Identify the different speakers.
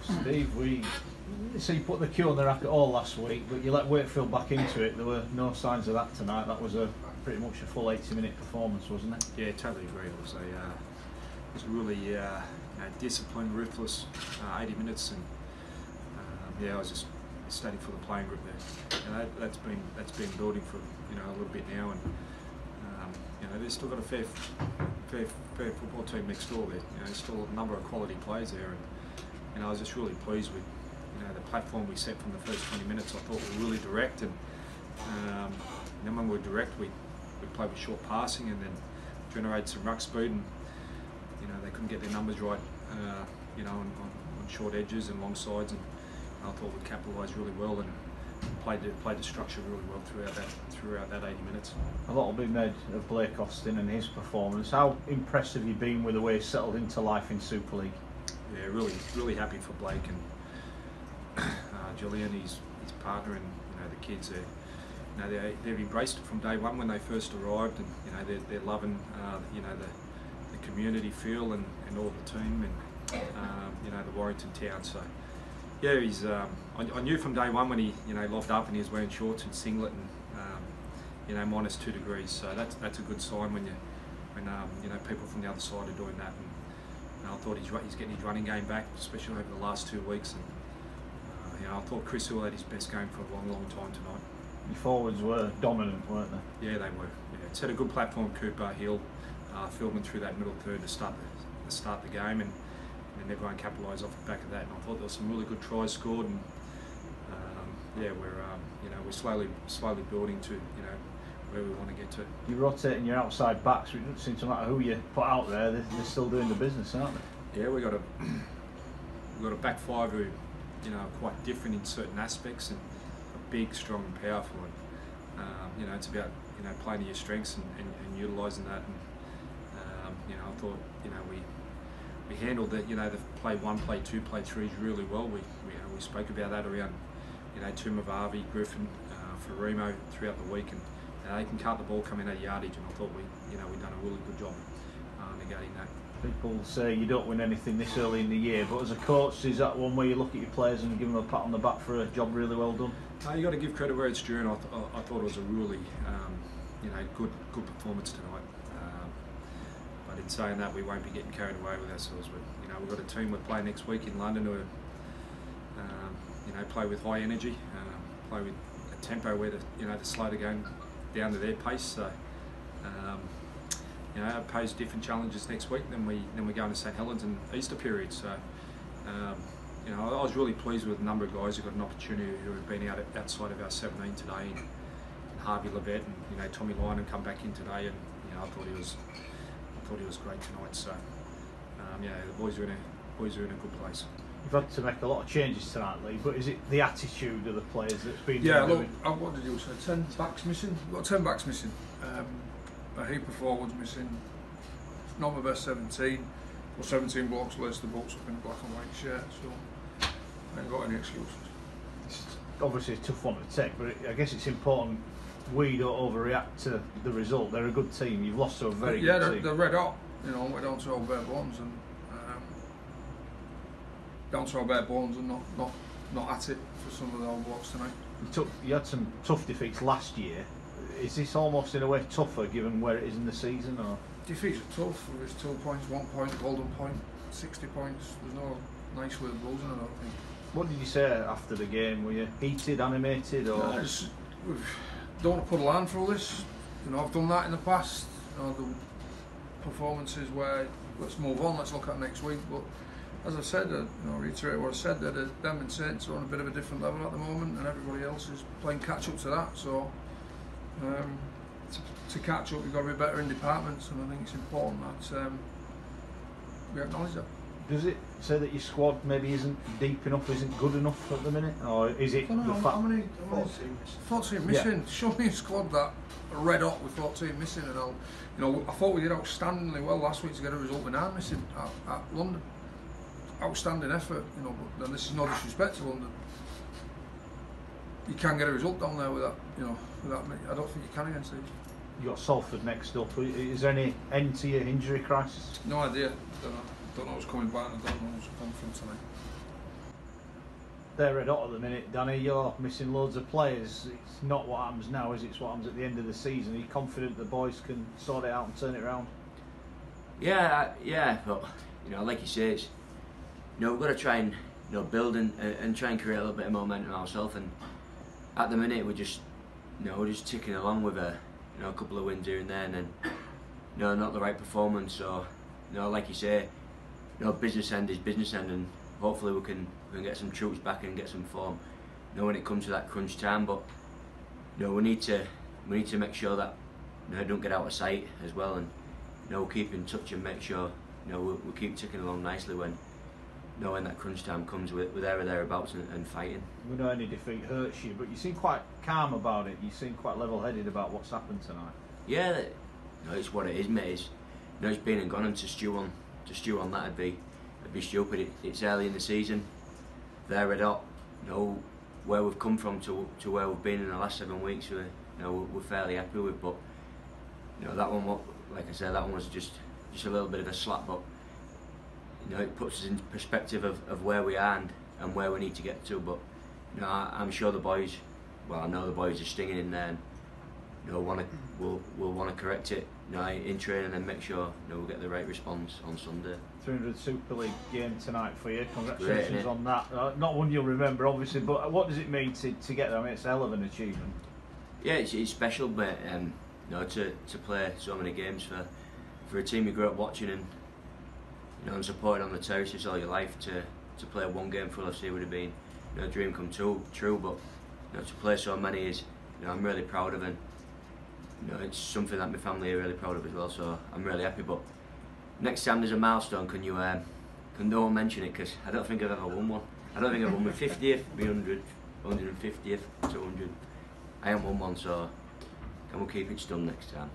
Speaker 1: Steve, so you put the cue on the racket all last week, but you let Wakefield back into it. There were no signs of that tonight. That was pretty much a full 80-minute performance, wasn't it?
Speaker 2: Yeah, totally agree. It was a really disciplined, ruthless 80 minutes, and I was just ecstatic for the playing group there. And that's been building for a little bit now, and they've still got a fair football team next door there. There's still a number of quality players there, and I was just really pleased with the platform we set from the first 20 minutes. I thought we were really direct, and then when we were direct, we played with short passing and then generated some ruck speed, and they couldn't get their numbers right, on short edges and long sides, and I thought we capitalised really well and played the structure really well throughout that 80 minutes. A lot will be made
Speaker 1: of Blake Austin and his performance. How impressed have you been with the way he settled into life in Super League?
Speaker 2: Yeah, really happy for Blake and Julian, his partner, and the kids there. They've embraced it from day one when they first arrived, and they're loving the community feel and all the team, and the Warrington town. So yeah, he's. I knew from day one when he locked up and he was wearing shorts and singlet and -2 degrees. So that's a good sign when people from the other side are doing that. And I thought he's getting his running game back, especially over the last 2 weeks. And I thought Chris Hill had his best game for a long time tonight.
Speaker 1: Your forwards were dominant, weren't they?
Speaker 2: Yeah, they were. Yeah, set a good platform. Cooper, Hill, Philbin through that middle third to start the game, and everyone capitalised off the back of that. And I thought there were some really good tries scored, and we're slowly building to where we want to get to.
Speaker 1: You're rotating your outside backs, which doesn't seem to matter who you put out there. They're still doing the business, aren't they?
Speaker 2: Yeah, we got a back five who are quite different in certain aspects, and are big, strong, and powerful. And it's about playing to your strengths and utilising that. And I thought we handled the play one, play two, play threes really well. We spoke about that around Tumavavi, Griffin, Farimo throughout the week, and they can cut the ball coming out of yardage. And I thought we've done a really good job negating that.
Speaker 1: People say you don't win anything this early in the year, but as a coach, is that one where you look at your players and give them a pat on the back for a job really well done?
Speaker 2: You got to give credit where it's due, and I thought it was a really good performance tonight. But in saying that, we won't be getting carried away with ourselves. But we've got a team we're playing next week in London who play with high energy, play with a tempo where to slow the game down to their pace. So it poses different challenges next week. Then we go into St Helens and Easter period. So I was really pleased with a number of guys who got an opportunity who have been outside of our 17 today. And Harvey Levette and Tommy Lyon come back in today, and I thought he was great tonight. So the boys are in a good place.
Speaker 1: You've had to make a lot of changes tonight, Lee, but is it the attitude of the players that's been?
Speaker 3: Yeah, look, what did you say? 10 backs missing. We've got 10 backs missing. A heap of forwards missing. Not my best 17. Well, 17 blocks lace the books up in a black and white shirt, so I ain't got any excuses.
Speaker 1: It's obviously a tough one to take, but I guess it's important we don't overreact to the result. They're a good team. You've lost to a very good team.
Speaker 3: Yeah, they're red hot. We're down to our bare bones and not at it for some of the old blocks tonight.
Speaker 1: You had some tough defeats last year. Is this almost in a way tougher given where it is in the season? Or
Speaker 3: defeats are tough. There's 2 points, 1 point, golden point, 60 points. There's no nice way of losing, I don't think.
Speaker 1: What did you say after the game? Were you heated, animated, or?
Speaker 3: We don't want to put a line through this. I've done that in the past. The performances where let's move on, let's look at next week. But as I said, reiterate what I said, that them and Saints are on a bit of a different level at the moment, and everybody else is playing catch up to that. So to catch up, you've got to be better in departments, and I think it's important that we acknowledge that.
Speaker 1: Does it say that your squad maybe isn't deep enough, isn't good enough at the minute, or is it the fact?
Speaker 3: How many 14 missing? Yeah. Show me a squad that are red hot with 14 missing, and I thought we did outstandingly well last week to get a result with 9 missing at London. Outstanding effort, but then this is no disrespect to London. You can get a result down there with that, I don't think you can against these.
Speaker 1: You got Salford next up. Is there any end to your injury crisis?
Speaker 3: No idea. Don't know who's coming back. I don't know who's come from tonight.
Speaker 1: They're red hot at the minute, Danny. You're missing loads of players. It's not what happens now, is it? It's what happens at the end of the season. Are you confident the boys can sort it out and turn it around?
Speaker 4: Yeah, but like you say, it's we've got to try and build and try and create a little bit of momentum ourselves. And at the minute, we're just ticking along with a couple of wins here and there, and then not the right performance. So like you say, business end is business end, and hopefully we can get some troops back and get some form. When it comes to that crunch time, but we need to make sure that it don't get out of sight as well, and we'll keep in touch and make sure we'll keep ticking along nicely when that crunch time comes, with there or thereabouts and fighting.
Speaker 1: We know any defeat hurts you, but you seem quite calm about it. You seem quite level-headed about what's happened tonight.
Speaker 4: Yeah, it's what it is, mate. It's been and gone, and to stew on that would be stupid. It's early in the season. They're red hot. Where we've come from to where we've been in the last 7 weeks, we're fairly happy with. But that one, like I said, that one was just a little bit of a slap. But it puts us in perspective of where we are and where we need to get to. But I'm sure the boys, well, I know the boys are stinging in there, and we'll want to correct it in training and make sure we'll get the right response on Sunday.
Speaker 1: 300th Super League game tonight for you. Congratulations
Speaker 4: Great,
Speaker 1: on that. Not one you'll remember, obviously, but what does it mean to get there? I mean, it's a hell of an achievement.
Speaker 4: Yeah, it's special, but to play so many games for a team you grew up watching and supporting on the terraces all your life, to play one game for FC would have been a dream come true. But to play so many is I'm really proud of, and it's something that my family are really proud of as well. So I'm really happy. But next time there's a milestone, can no one mention it, because I don't think I've ever won one. I don't think I've won my 50th, my 100th, 150th, 200. I haven't won one, so can we keep it done next time?